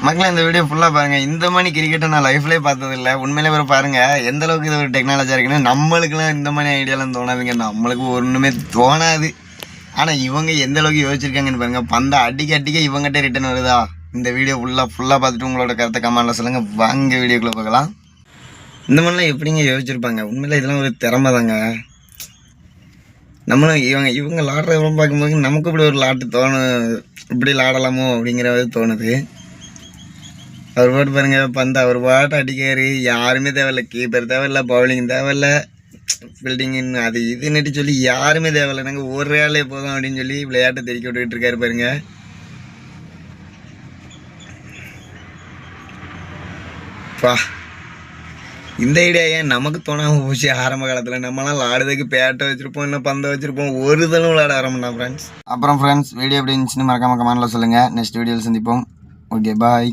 மக்களே இந்த வீடியோ ஃபுல்லாக பாருங்கள். இந்த மாதிரி கிரிக்கெட்டை நான் லைஃப்லேயே பார்த்ததில்ல. உண்மையிலே வேறு பாருங்கள் எந்த அளவுக்கு இது ஒரு டெக்னாலஜியாக இருக்குன்னு. நம்மளுக்குலாம் இந்த மாதிரி ஐடியாலாம் தோணாதுங்க. நம்மளுக்கு ஒன்றுமே தோணாது. ஆனால் இவங்க எந்த அளவுக்கு யோசிச்சிருக்காங்கன்னு பாருங்கள். பந்தை அடிக்க இவங்ககிட்ட ரிட்டன் வருதா? இந்த வீடியோ ஃபுல்லாக பார்த்துட்டு உங்களோட கருத்தை கமெண்ட்டில் சொல்லுங்கள். வாங்க வீடியோக்குள்ளே பார்க்கலாம். இந்த மாதிரிலாம் எப்படிங்க யோசிச்சிருப்பாங்க? உண்மையிலே இதெல்லாம் ஒரு திறமை தாங்க. நம்மளும் இவங்க விளாட்றவங்க பார்க்கும்போது நமக்கு இப்படி ஒரு விளாட்டு தோணும், இப்படி விளாடலாமோ அப்படிங்கிறது தோணுது. அவர் பாட்டு பாருங்க, பந்து அவர் பாட்டு அடிக்காரு. யாருமே தேவையில்ல, கீப்பர் தேவையில்ல, பவுலிங் தேவையில்ல, ஃபீல்டிங்னு அது இதுன்னுட்டு சொல்லி யாருமே தேவையில்லை. நாங்கள் ஒரு ஆளே போதும் அப்படின்னு சொல்லி விளையாட்டை தெறிக்க விட்டுக்கிட்டு இருக்காரு பாருங்க. பா, இந்த ஐடியா ஏன் நமக்கு தோணாமல் போச்சு? ஆரம்ப காலத்தில் நம்மளாம் விளாடுறதுக்கு பேட்டை வச்சுருப்போம், இல்லை பந்தை வச்சுருப்போம், ஒரு தளம் விளாட ஆரம்பினா ஃப்ரெண்ட்ஸ். அப்புறம் ஃப்ரெண்ட்ஸ், வீடியோ எப்படி இருந்துச்சுன்னு மறக்காமல் கமெண்ட்டில் சொல்லுங்கள். நெக்ஸ்ட் வீடியோவில் சந்திப்போம். ஓகே, பாய்.